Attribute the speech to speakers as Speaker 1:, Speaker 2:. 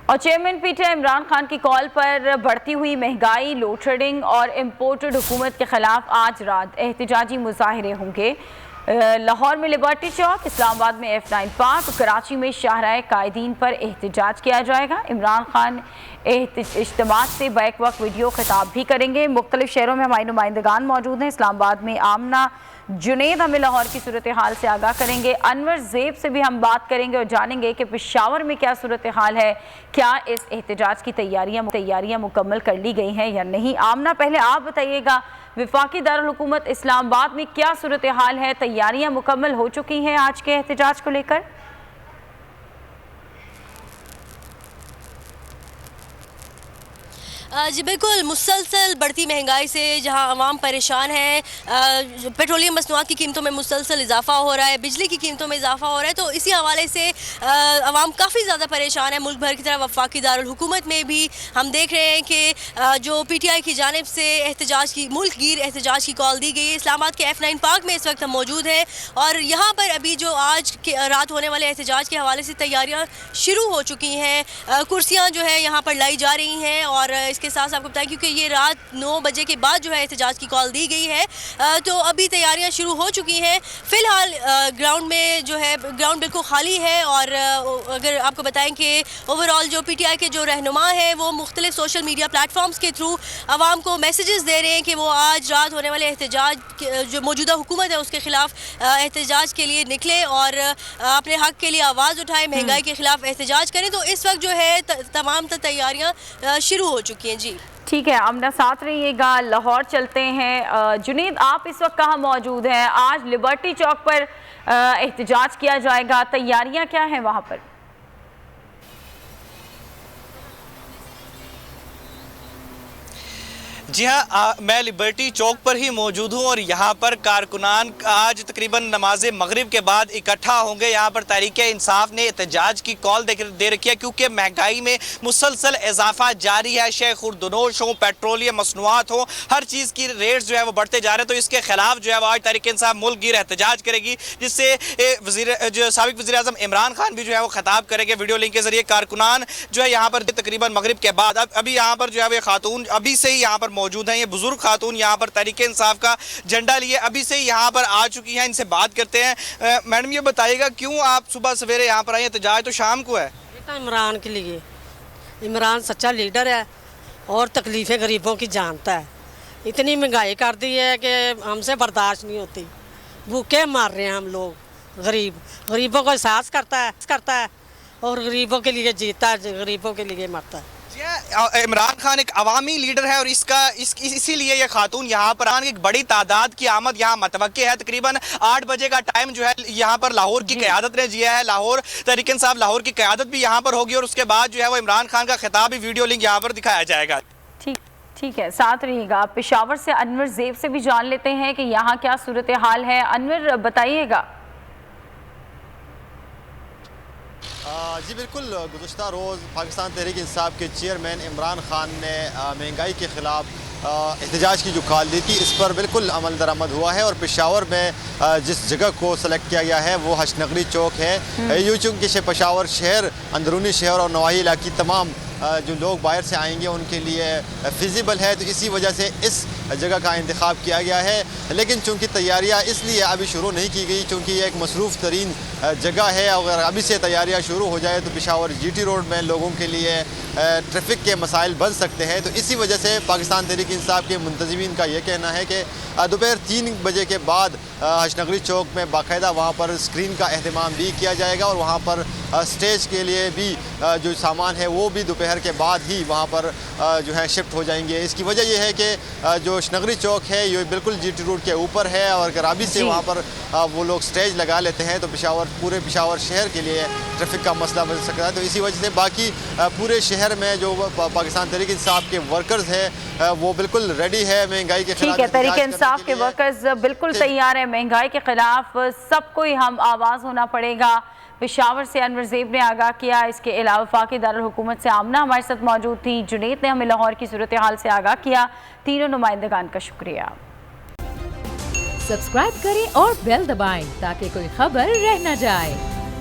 Speaker 1: اور chairman P T I Imran Khan کی کال پر بڑھتی ہوئی مہنگائی، لوڈ شیڈنگ اور امپورٹڈ حکومت کے خلاف آج رات احتجاجی مظاہرے ہوں گے۔ لاہور میں لبرٹی چوک، اسلام آباد میں F9 پارک، کراچی میں شاہراہ قائدین پر احتجاج کیا جائے گا۔ عمران خان اجتماعات سے بیک وقت ویڈیو خطاب بھی کریں گے۔ مختلف شہروں میں ہمارے نمائندگان موجود ہیں۔ اسلام آباد میں آمنہ جنید ہمیں لاہور کی صورتحال سے آگاہ کریں گے۔ انور زیب سے بھی ہم بات کریں گے اور جانیں گے کہ پشاور میں کیا صورتحال ہے، کیا اس احتجاج کی تیاریاں مکمل کر لی گئی ہیں یا نہیں۔ آمنہ، پہلے آپ بتائیے گا وفاقی دارالحکومت اسلام آباد میں کیا صورتحال ہے، تیاریاں مکمل ہو چکی ہیں آج کے احتجاج کو لے کر؟
Speaker 2: جی بالکل، مسلسل بڑھتی مہنگائی سے جہاں عوام پریشان ہیں، پیٹرولیم مصنوعات کی قیمتوں میں مسلسل اضافہ ہو رہا ہے، بجلی کی قیمتوں میں اضافہ ہو رہا ہے، تو اسی حوالے سے عوام کافی زیادہ پریشان ہے ملک بھر کی طرح۔ وفاقی دارالحکومت میں بھی ہم دیکھ رہے ہیں کہ جو پی ٹی آئی کی جانب سے احتجاج کی، ملک گیر احتجاج کی کال دی گئی ہے۔ اسلام آباد کے F9 پارک میں اس وقت ہم موجود ہیں اور یہاں پر ابھی جو آج رات ہونے والے احتجاج کے حوالے سے تیاریاں شروع ہو چکی ہیں۔ کرسیاں جو ہے یہاں پر لائی جا رہی ہیں اور اس کے ساتھ آپ کو بتائیں کیونکہ یہ رات 9 بجے کے بعد جو ہے احتجاج کی کال دی گئی ہے، تو ابھی تیاریاں شروع ہو چکی ہیں۔ فی الحال گراؤنڈ میں جو ہے، گراؤنڈ بالکل خالی ہے اور اگر آپ کو بتائیں کہ اوورال جو پی ٹی آئی کے جو رہنما ہیں وہ مختلف سوشل میڈیا پلیٹ فارمز کے تھرو عوام کو میسیجز دے رہے ہیں کہ وہ آج رات ہونے والے احتجاج، جو موجودہ حکومت ہے اس کے خلاف احتجاج کے لیے نکلیں اور اپنے حق کے لیے آواز اٹھائیں، مہنگائی کے خلاف احتجاج کریں۔ تو اس وقت جو ہے تمام تیاریاں شروع ہو چکی ہیں۔ جی
Speaker 1: ٹھیک ہے، آمنہ ساتھ رہیے گا، لاہور چلتے ہیں۔ جنید، آپ اس وقت کہاں موجود ہیں؟ آج لبرٹی چوک پر احتجاج کیا جائے گا، تیاریاں کیا ہیں وہاں پر؟
Speaker 3: جی ہاں، میں لبرٹی چوک پر ہی موجود ہوں اور یہاں پر کارکنان آج تقریباً نماز مغرب کے بعد اکٹھا ہوں گے۔ یہاں پر تحریک انصاف نے احتجاج کی کال دے رکھی ہے کیونکہ مہنگائی میں مسلسل اضافہ جاری ہے۔ شے خوردنوش ہوں، پیٹرولیم مصنوعات ہوں، ہر چیز کی ریٹس جو ہے وہ بڑھتے جا رہے ہیں، تو اس کے خلاف جو ہے وہ آج تحریک انصاف ملک گیر احتجاج کرے گی، جس سے سابق وزیر اعظم عمران خان بھی جو ہے وہ خطاب کریں گے ویڈیو لنک کے ذریعے۔ کارکنان جو ہے یہاں پر تقریباً مغرب کے بعد ابھی یہاں پر جو ہے وہ خاتون ابھی سے ہی یہاں پر موجود ہیں، یہ بزرگ خاتون یہاں پر تحریک انصاف کا جھنڈا لیے ابھی سے ہی یہاں پر آ چکی ہیں۔ ان سے بات کرتے ہیں۔ میڈم یہ بتائیے گا کیوں آپ صبح سویرے یہاں پر آئے؟ احتجاج تو شام کو ہے۔
Speaker 4: عمران کے لیے، عمران سچا لیڈر ہے اور تکلیفیں غریبوں کی جانتا ہے۔ اتنی مہنگائی کر دی ہے کہ ہم سے برداشت نہیں ہوتی، بھوکے مار رہے ہیں ہم لوگ۔ غریبوں کو احساس کرتا ہے اور غریبوں کے لیے جیتا ہے، غریبوں کے لیے مرتا ہے۔
Speaker 3: عمران خان ایک عوامی لیڈر ہے اور اسی لیے یہ خاتون یہاں پر ایک بڑی تعداد کی آمد یہاں متوقع ہے۔ تقریباً 8 بجے کا ٹائم جو ہے یہاں پر لاہور کی قیادت نے دیا ہے، لاہور تحریک انصاف لاہور کی قیادت بھی یہاں پر ہوگی اور اس کے بعد جو ہے وہ عمران خان کا خطاب بھی ویڈیو لنک یہاں پر دکھایا جائے گا۔
Speaker 1: ٹھیک ہے، ساتھ رہیے گا۔ پشاور سے انور زیب سے بھی جان لیتے ہیں کہ یہاں کیا صورتحال ہے۔ انور بتائیے گا۔
Speaker 5: جی بالکل، گزشتہ روز پاکستان تحریک انصاف کے چیئرمین عمران خان نے مہنگائی کے خلاف احتجاج کی جو کال دی تھی، اس پر بالکل عمل درآمد ہوا ہے اور پشاور میں جس جگہ کو سلیکٹ کیا گیا ہے وہ حشنگری چوک ہے۔ یوں چونکہ پشاور شہر، اندرونی شہر اور نواحی علاقی تمام جو لوگ باہر سے آئیں گے ان کے لیے فیزیبل ہے، تو اسی وجہ سے اس جگہ کا انتخاب کیا گیا ہے۔ لیکن چونکہ تیاریاں اس لیے ابھی شروع نہیں کی گئی چونکہ یہ ایک مصروف ترین جگہ ہے، اگر ابھی سے تیاریاں شروع ہو جائے تو پشاور جی ٹی روڈ میں لوگوں کے لیے ٹریفک کے مسائل بن سکتے ہیں۔ تو اسی وجہ سے پاکستان تحریک انصاف کے منتظمین کا یہ کہنا ہے کہ دوپہر 3 بجے کے بعد حشنگری چوک میں باقاعدہ وہاں پر اسکرین کا اہتمام بھی کیا جائے گا اور وہاں پر اسٹیج کے لیے بھی جو سامان ہے وہ بھی دوپہر کے بعد ہی وہاں پر جو ہے شفٹ ہو جائیں گے۔ اس کی وجہ یہ ہے کہ جو حشنگری چوک ہے یہ بالکل جی ٹی روڈ کے اوپر ہے اور اگر ابھی سے وہاں پر وہ لوگ اسٹیج لگا لیتے ہیں تو پورے پشاور شہر کے لیے ٹریفک کا مسئلہ بن سکتا ہے۔ تو اسی وجہ سے باقی پورے شہر میں جو پاکستان تحریک انصاف کے ورکرز ہیں وہ بالکل ریڈی ہے مہنگائی کے خلاف۔
Speaker 1: ٹھیک ہے، تحریک انصاف کے ورکرز بالکل تیار ہیں مہنگائی کے خلاف، سب کو ہی ہم آواز ہونا پڑے گا۔ پشاور سے انور زیب نے آگاہ کیا، اس کے علاوہ وفاقی دارالحکومت سے آمنہ ہمارے ساتھ موجود تھی، جنید نے ہمیں لاہور کی صورتحال سے آگاہ کیا۔ تینوں نمائندگان کا شکریہ۔
Speaker 6: سبسکرائب کریں اور بیل دبائیں تاکہ کوئی خبر رہ نہ جائے۔